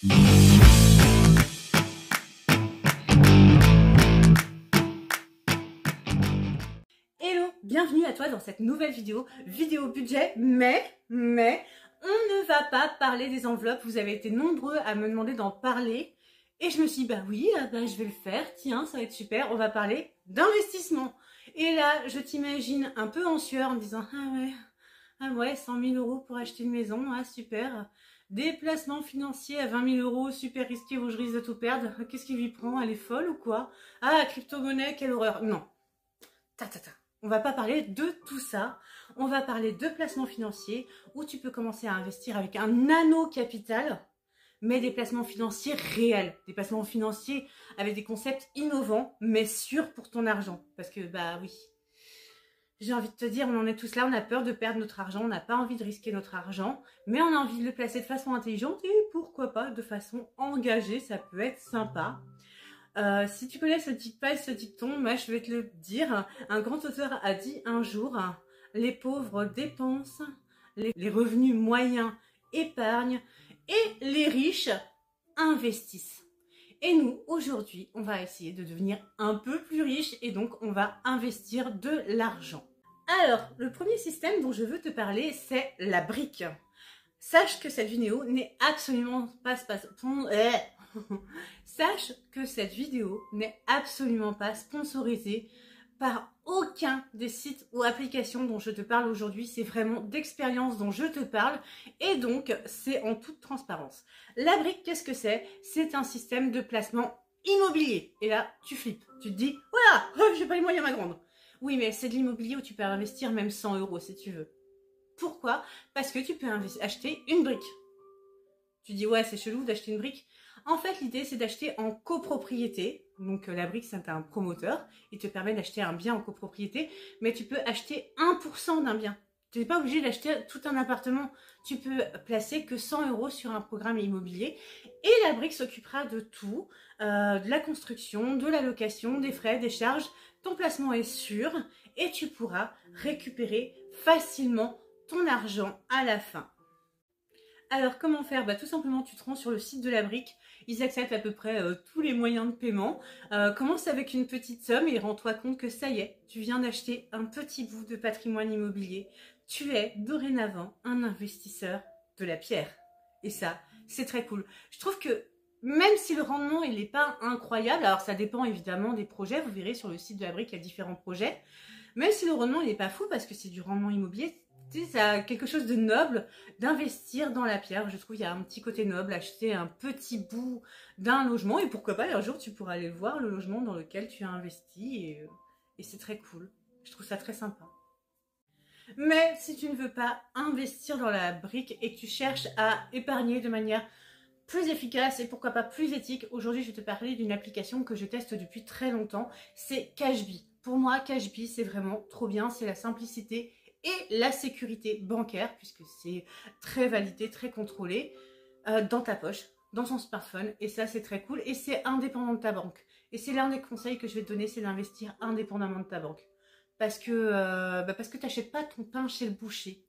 Hello, bienvenue à toi dans cette nouvelle vidéo budget, mais on ne va pas parler des enveloppes. Vous avez été nombreux à me demander d'en parler et je me suis dit bah oui, je vais le faire, tiens ça va être super, on va parler d'investissement. Et là je t'imagine un peu en sueur en me disant ah ouais 100 000 euros pour acheter une maison, ah super. Des placements financiers à 20 000 euros, super risqué où je risque de tout perdre, qu'est-ce qui lui prend, elle est folle ou quoi? Ah crypto-monnaie, quelle horreur, non. On va pas parler de tout ça, on va parler de placements financiers où tu peux commencer à investir avec un nano capital, mais des placements financiers réels, des placements financiers avec des concepts innovants, mais sûrs pour ton argent. Parce que bah oui, j'ai envie de te dire, on en est tous là, on a peur de perdre notre argent, on n'a pas envie de risquer notre argent, mais on a envie de le placer de façon intelligente et pourquoi pas de façon engagée, ça peut être sympa. Si tu connais ce dicton, moi je vais te le dire. Un grand auteur a dit un jour, les pauvres dépensent, les revenus moyens épargnent et les riches investissent. Et nous, aujourd'hui, on va essayer de devenir un peu plus riches et donc on va investir de l'argent. Alors, le premier système dont je veux te parler, c'est la brique. Sache que cette vidéo n'est absolument pas Sache que cette vidéo n'est absolument pas sponsorisée par aucun des sites ou applications dont je te parle aujourd'hui. C'est vraiment d'expérience dont je te parle et donc c'est en toute transparence. La brique, qu'est-ce que c'est? C'est un système de placement immobilier. Et là, tu flippes. Tu te dis, voilà, j'ai pas les moyens ma grande. Oui, mais c'est de l'immobilier où tu peux investir même 100 euros si tu veux. Pourquoi? Parce que tu peux acheter une brique. Tu dis, ouais, c'est chelou d'acheter une brique. En fait, l'idée, c'est d'acheter en copropriété. Donc, la brique, c'est un promoteur. Il te permet d'acheter un bien en copropriété. Mais tu peux acheter 1% d'un bien. Tu n'es pas obligé d'acheter tout un appartement. Tu peux placer que 100 euros sur un programme immobilier. Et la brique s'occupera de tout. De la construction, de la location, des frais, des charges. Ton placement est sûr. Et tu pourras récupérer facilement ton argent à la fin. Alors comment faire? Tout simplement tu te rends sur le site de la brique, ils acceptent à peu près tous les moyens de paiement. Commence avec une petite somme et rends-toi compte que ça y est, tu viens d'acheter un petit bout de patrimoine immobilier. Tu es dorénavant un investisseur de la pierre. Et ça, c'est très cool. Je trouve que même si le rendement il n'est pas incroyable, alors ça dépend évidemment des projets, vous verrez sur le site de la brique il y a différents projets, même si le rendement il n'est pas fou parce que c'est du rendement immobilier, ça a quelque chose de noble d'investir dans la pierre. Je trouve qu'il y a un petit côté noble, acheter un petit bout d'un logement et pourquoi pas un jour tu pourras aller voir le logement dans lequel tu as investi et c'est très cool. Je trouve ça très sympa. Mais si tu ne veux pas investir dans la brique et que tu cherches à épargner de manière plus efficace et pourquoi pas plus éthique, aujourd'hui je vais te parler d'une application que je teste depuis très longtemps, c'est Cashbee. Pour moi, Cashbee c'est vraiment trop bien, c'est la simplicité et la sécurité bancaire, puisque c'est très validé, très contrôlé, dans ta poche, dans ton smartphone, et ça c'est très cool, et c'est indépendant de ta banque. Et c'est l'un des conseils que je vais te donner, c'est d'investir indépendamment de ta banque. Parce que tu n'achètes pas ton pain chez le boucher.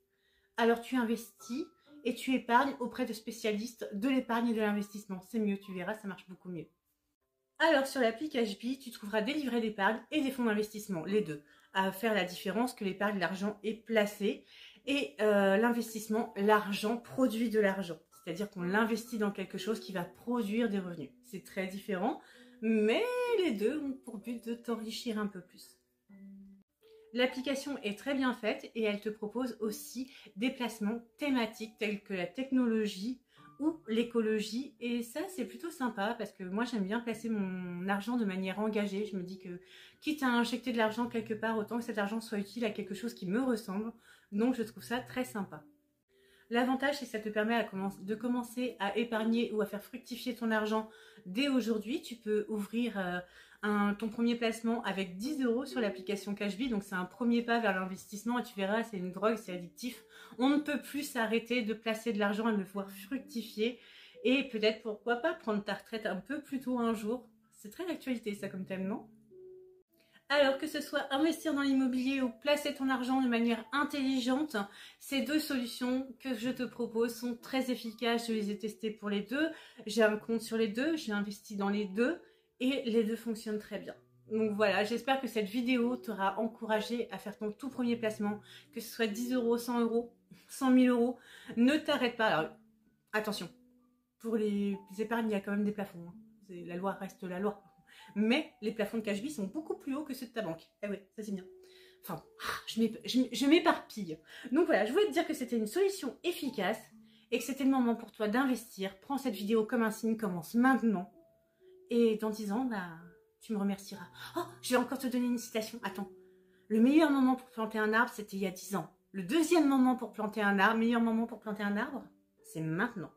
Alors tu investis et tu épargnes auprès de spécialistes de l'épargne et de l'investissement. C'est mieux, tu verras, ça marche beaucoup mieux. Alors sur l'appli Cashbee, tu trouveras des livrets d'épargne et des fonds d'investissement, les deux, à faire la différence que l'épargne, l'argent est placé et l'investissement, l'argent produit de l'argent. C'est-à-dire qu'on l'investit dans quelque chose qui va produire des revenus. C'est très différent, mais les deux ont pour but de t'enrichir un peu plus. L'application est très bien faite et elle te propose aussi des placements thématiques tels que la technologie ou l'écologie et ça c'est plutôt sympa parce que moi j'aime bien placer mon argent de manière engagée. Je me dis que quitte à injecter de l'argent quelque part, autant que cet argent soit utile à quelque chose qui me ressemble, donc je trouve ça très sympa. L'avantage, c'est que ça te permet de commencer à épargner ou à faire fructifier ton argent dès aujourd'hui. Tu peux ouvrir ton premier placement avec 10 euros sur l'application Cashbee. Donc, c'est un premier pas vers l'investissement et tu verras, c'est une drogue, c'est addictif. On ne peut plus s'arrêter de placer de l'argent et de le voir fructifier. Et peut-être, pourquoi pas, prendre ta retraite un peu plus tôt un jour. C'est très d'actualité, ça, comme thème, non ? Alors que ce soit investir dans l'immobilier ou placer ton argent de manière intelligente, ces deux solutions que je te propose sont très efficaces. Je les ai testées pour les deux. J'ai un compte sur les deux, j'ai investi dans les deux et les deux fonctionnent très bien. Donc voilà, j'espère que cette vidéo t'aura encouragé à faire ton tout premier placement, que ce soit 10 euros, 100 euros, 100 000 euros. Ne t'arrête pas. Alors, attention, pour les épargnes, il y a quand même des plafonds. Hein. La loi reste la loi. Mais les plafonds de cash-vie sont beaucoup plus hauts que ceux de ta banque. Eh oui, ça c'est bien. Enfin, je m'éparpille. Donc voilà, je voulais te dire que c'était une solution efficace et que c'était le moment pour toi d'investir. Prends cette vidéo comme un signe, commence maintenant. Et dans 10 ans, bah, tu me remercieras. Oh, je vais encore te donner une citation. Attends. Le meilleur moment pour planter un arbre, c'était il y a 10 ans. Le deuxième moment pour planter un arbre, meilleur moment pour planter un arbre, c'est maintenant.